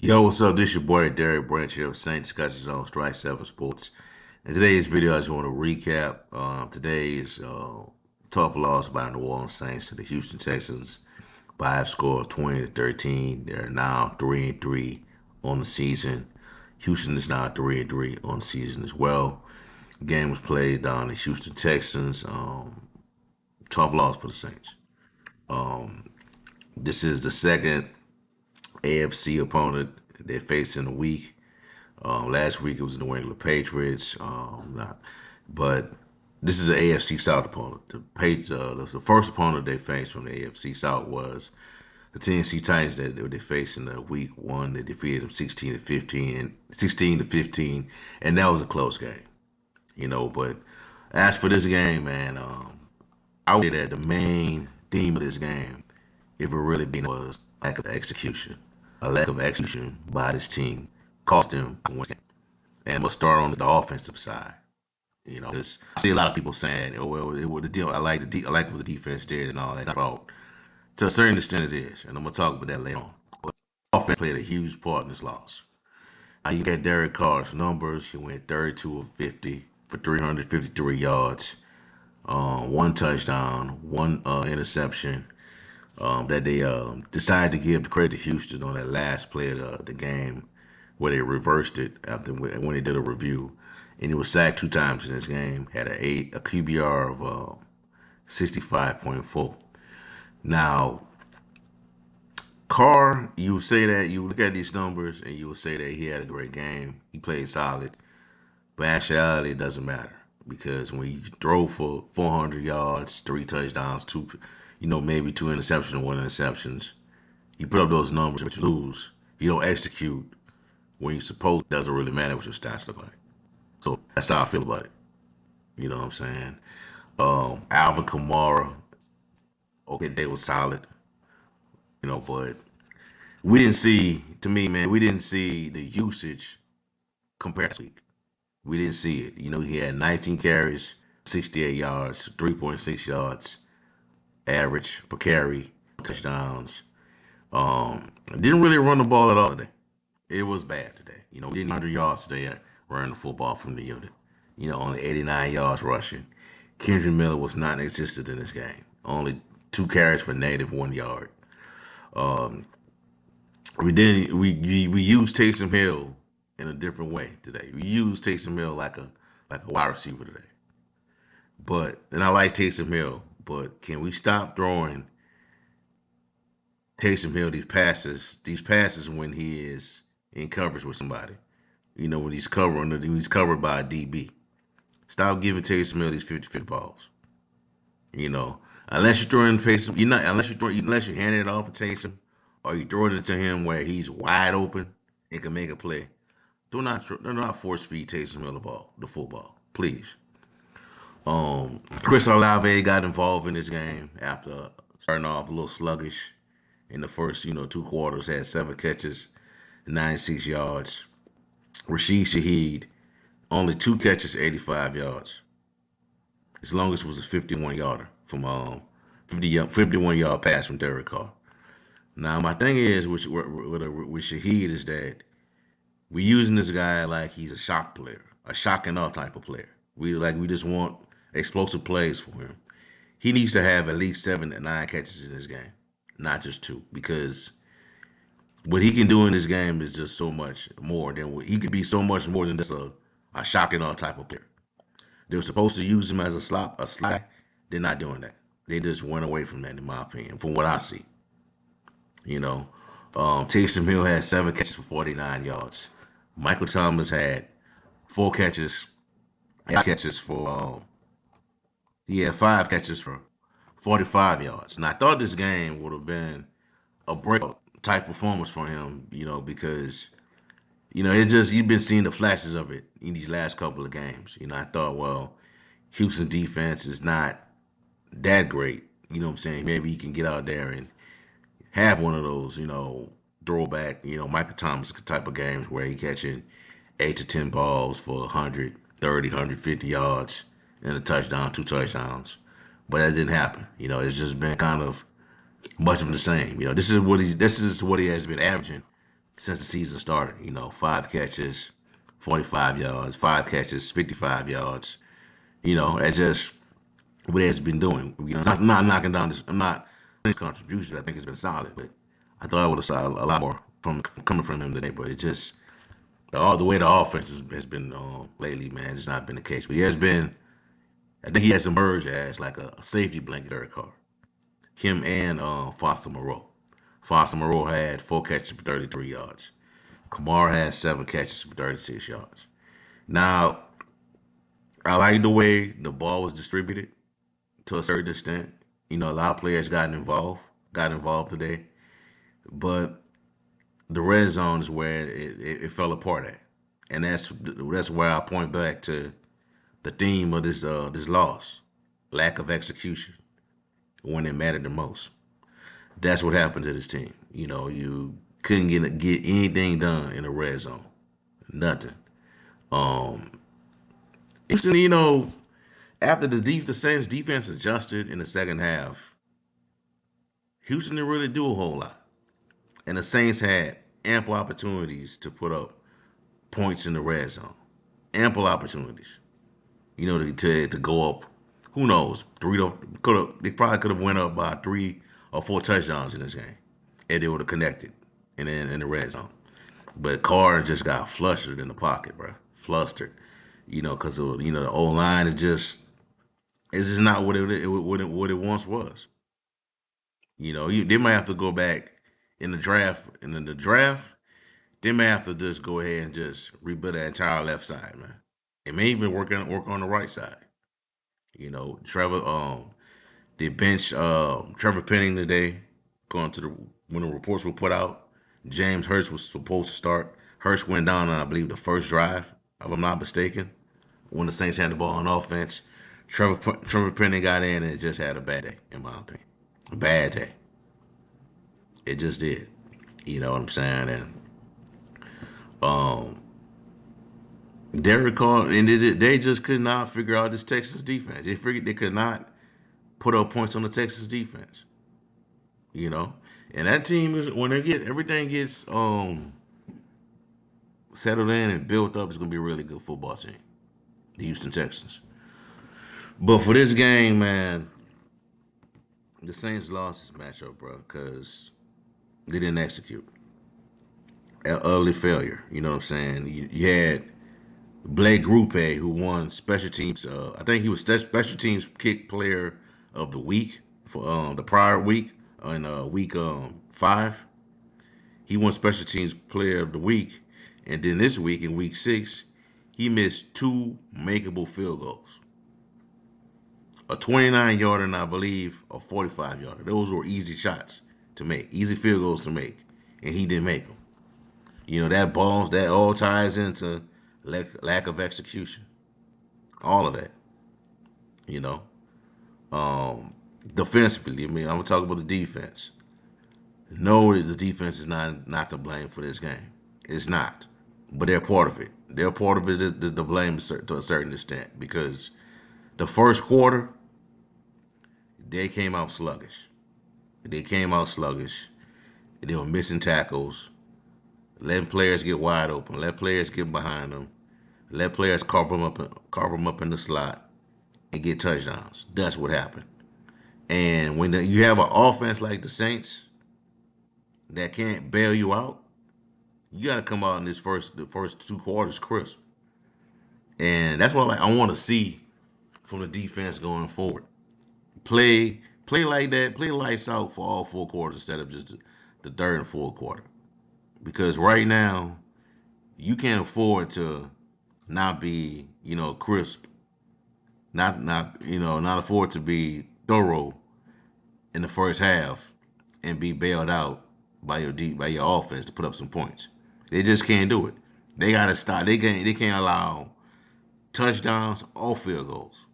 Yo, what's up? This your boy Derek Branch here of Saint Discussions on Strike 7 Sports. In today's video, I just want to recap today's tough loss by the New Orleans Saints to the Houston Texans by a score of 20-13. They're now 3-3 on the season. Houston is now 3-3 on the season as well. The game was played down the Houston Texans. Tough loss for the Saints. This is the second AFC opponent they faced in a week. Last week it was the New England Patriots, but this is an AFC South opponent. The first opponent they faced from the AFC South was the Tennessee Titans that they faced in the week one. They defeated them 16-15, and that was a close game. But as for this game, man, I would say that the main theme of this game, if it really been, was lack of execution. A lack of execution by this team cost them a win. And we'll start on the offensive side. I see a lot of people saying, "Oh well, it was the deal. I like what the defense did and all that." About to a certain extent, it is, and I'm gonna talk about that later on. But offense played a huge part in this loss. Now you got Derek Carr's numbers. He went 32 of 50 for 353 yards, one touchdown, one interception. That they decided to give the credit to Houston on that last play of the game where they reversed it after when they did a review. And he was sacked 2 times in this game, had a QBR of 65.4. Now, Carr, you say that, you look at these numbers and you will say that he had a great game. He played solid. But actuality, it doesn't matter. Because when you throw for 400 yards, 3 touchdowns, maybe 2 interceptions, 1 interceptions. You put up those numbers, but you lose. You don't execute when you suppose it doesn't really matter what your stats look like. So that's how I feel about it. You know what I'm saying? Alvin Kamara, okay, they were solid. But we didn't see, to me, man, we didn't see the usage compared to last week. We didn't see it. He had 19 carries, 68 yards, 3.6 yards average per carry, touchdowns. Didn't really run the ball at all today. It was bad today. We didn't 100 yards today running the football from the unit. Only 89 yards rushing. Kendrick Miller was non-existent in this game. Only 2 carries for -1 yard. We used Taysom Hill in a different way today. We used Taysom Hill like a wide receiver today. And I like Taysom Hill. But can we stop throwing Taysom Hill these passes when he is in coverage with somebody? When he's covered by a DB. Stop giving Taysom Hill these 50-50 balls. Unless you're throwing Taysom, unless you're handing it off to Taysom, or you throw it to him where he's wide open and can make a play. Do not force feed Taysom Hill the football, please. Chris Olave got involved in this game after starting off a little sluggish in the first, 2 quarters. Had 7 catches, 96 yards. Rashid Shaheed, only 2 catches, 85 yards. His longest was a 51-yarder from 51-yard pass from Derek Carr. Now my thing is with Shaheed is that we're using this guy like he's a shock player, a shock and all type of player. We just want explosive plays for him. He needs to have at least 7 to 9 catches in this game, not just 2, because what he can do in this game is just so much more than he could be so much more than just a shock and all type of player. They were supposed to use him as a slide. They're not doing that. They just went away from that, in my opinion, from what I see. Taysom Hill had 7 catches for 49 yards. Michael Thomas had 4 catches. He had 5 catches for 45 yards. And I thought this game would have been a breakout type performance for him, because, it's just, you've been seeing the flashes of it in these last couple of games. I thought, well, Houston defense is not that great. You know what I'm saying? Maybe he can get out there and have one of those, throwback, Michael Thomas type of games where he catching 8 to 10 balls for 130, 150 yards and a touchdown, 2 touchdowns. But that didn't happen. It's just been kind of much of the same. This is what he has been averaging since the season started. 5 catches, 45 yards, 5 catches, 55 yards. That's just what it's been doing. I'm not knocking down this. I'm not his contributions. I think it's been solid, but I thought I would have saw a lot more from coming from him today. But it just the way the offense has been lately, man, it's not been the case. But he has been. I think he has emerged as like a safety blanket, Derek Carr. Him and Foster Moreau. Foster Moreau had 4 catches for 33 yards. Kamara had 7 catches for 36 yards. Now, I like the way the ball was distributed to a certain extent. A lot of players got involved today, but the red zone is where it fell apart at, and that's where I point back to the theme of this loss: lack of execution when it mattered the most. That's what happened to this team. You couldn't get anything done in the red zone, nothing. Um, Houston, after the Saints defense adjusted in the second half, Houston didn't really do a whole lot. And the Saints had ample opportunities to put up points in the red zone. Ample opportunities. To go up. Who knows? They probably could have went up by 3 or 4 touchdowns in this game. And they would have connected in the red zone. But Carr just got flustered in the pocket, bro. Flustered. Because the old line is just it's just not what it once was. They might have to go back in the draft. And in the draft, they may have to just go ahead and just rebuild that entire left side, man. It may even work on the right side. Trevor they bench Trevor Penning today, going to the when the reports were put out. James Hurts was supposed to start. Hurts went down on I believe the first drive, if I'm not mistaken, when the Saints had the ball on offense. Trevor Penning got in and just had a bad day, in my opinion. A bad day. It just did. You know what I'm saying? And um, Derek Carr, and they just could not figure out this Texas defense. They figured they could not put up points on the Texas defense. You know, and that team is when everything gets settled in and built up, it's gonna be a really good football team, the Houston Texans. But for this game, man, the Saints lost this matchup, bro, because they didn't execute. Early failure. You know what I'm saying? You had Blake Grupe, who won special teams. I think he was special teams kick player of the week for the prior week in week 5. He won special teams player of the week, and then this week in week 6, he missed 2 makeable field goals, a 29-yarder and I believe a 45-yarder. Those were easy shots to make, easy field goals to make, and he didn't make them. That all ties into lack of execution. All of that. You know. Defensively, I'm gonna talk about the defense. No, the defense is not to blame for this game. It's not, but they're part of it. They're part of it to blame to a certain extent because the first quarter they came out sluggish. They came out sluggish. They were missing tackles, letting players get wide open, let players get behind them, let players carve them up in the slot, and get touchdowns. That's what happened. And when you have an offense like the Saints that can't bail you out, you got to come out in the first 2 quarters crisp. And that's what I want to see from the defense going forward. Play like that. Play lights out for all 4 quarters instead of just the third and fourth quarter. Because right now, you can't afford to not be, crisp, not afford to be thorough in the first half and be bailed out by your offense to put up some points. They just can't do it. They gotta stop. They can't allow touchdowns or field goals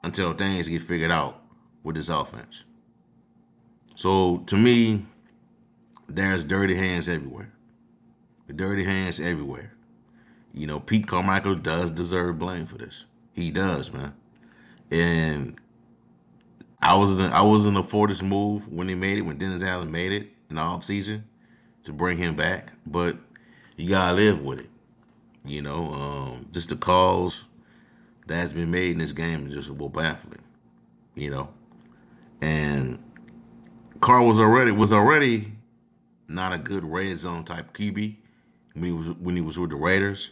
until things get figured out with this offense. So to me, there's dirty hands everywhere. Dirty hands everywhere. Pete Carmichael does deserve blame for this. He does, man. And I was in the Fortis move when they made it, when Dennis Allen made it in the offseason to bring him back, but you gotta live with it. Just the calls that has been made in this game is just baffling. You know, and Carr was already not a good red zone type QB when he was with the Raiders,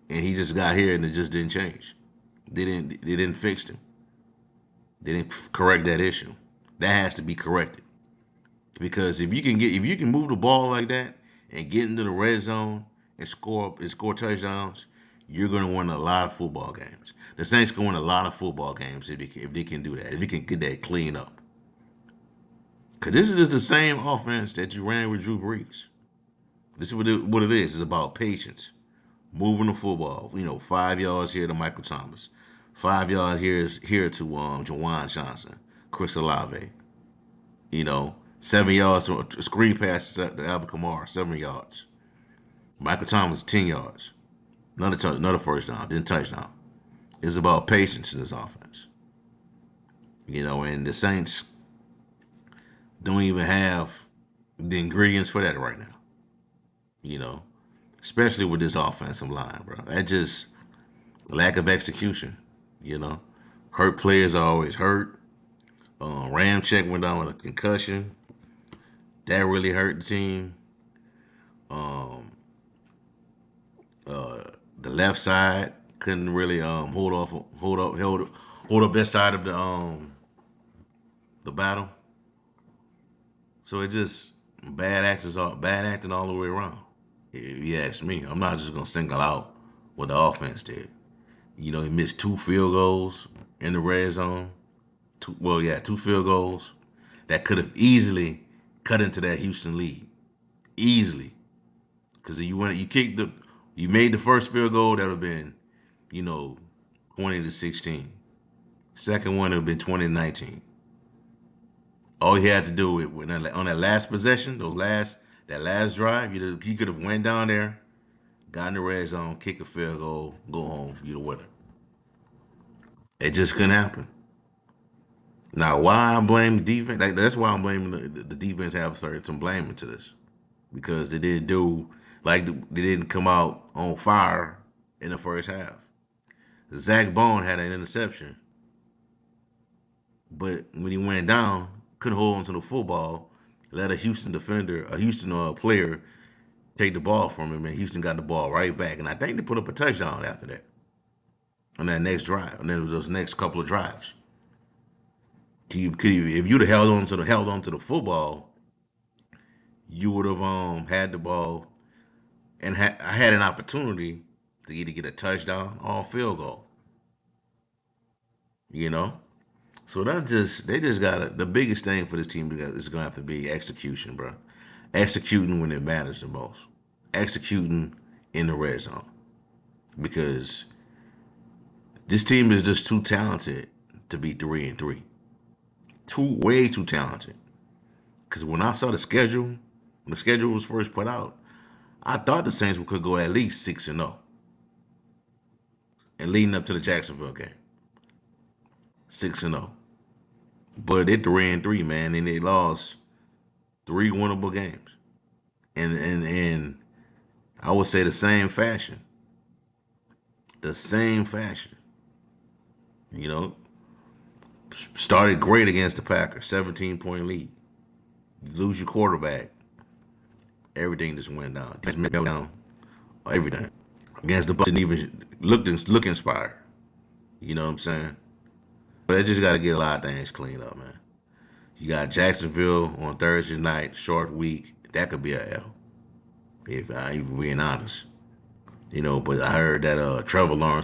and he just got here and it just didn't change. They didn't fix him. They didn't correct that issue. That has to be corrected because if you can move the ball like that and get into the red zone and score touchdowns, you're going to win a lot of football games. The Saints can win a lot of football games if they can do that. If they can get that clean up. Because this is just the same offense that you ran with Drew Brees. This is what it is. It's about patience. Moving the football. 5 yards here to Michael Thomas. 5 yards here to Jawan Johnson, Chris Olave. 7 yards to a screen pass to Alvin Kamara, 7 yards. Michael Thomas, 10 yards. Another first down, then touchdown. It's about patience in this offense. And the Saints don't even have the ingredients for that right now. Especially with this offensive line, bro. That just lack of execution. Hurt players are always hurt. Ramczyk went down with a concussion. That really hurt the team. The left side couldn't really hold up that side of the battle. So it just bad acting all the way around. If you ask me, I'm not just gonna single out what the offense did. He missed 2 field goals in the red zone. Two field goals that could have easily cut into that Houston lead. Easily. Because you made the first field goal, that would have been, 20-16. Second one would have been 20-19. All he had to do on that last possession, that last drive, he could have went down there, got in the red zone, kick a field goal, go home, you the winner. It just couldn't happen. Now, why I blame the defense? That's why I'm blaming the defense. Have some blame into this because they didn't they didn't come out on fire in the first half. Zach Bone had an interception, but when he went down, couldn't hold on to the football. Let a Houston player take the ball from him, and Houston got the ball right back. And I think they put up a touchdown after that on that next drive, and then it was those next couple of drives. If you'd have held on to the football, you would have had the ball and I had an opportunity to either get a touchdown or a field goal. You know, so they just got the biggest thing for this team is gonna have to be execution, bro. Executing when it matters the most. Executing in the red zone because this team is just too talented to be 3-3. Way too talented. Because when I saw when the schedule was first put out, I thought the Saints could go at least 6-0. And leading up to the Jacksonville game, 6-0. But they're 3-3, man, and they lost 3 winnable games. And I would say the same fashion. The same fashion. You know, started great against the Packers, 17-point lead. You lose your quarterback, everything just went down. Just went down, everything. Against the Bucs, didn't even look inspired. You know what I'm saying? But they just got to get a lot of things cleaned up, man. You got Jacksonville on Thursday night, short week. That could be a L, if I'm even being honest. But I heard that Trevor Lawrence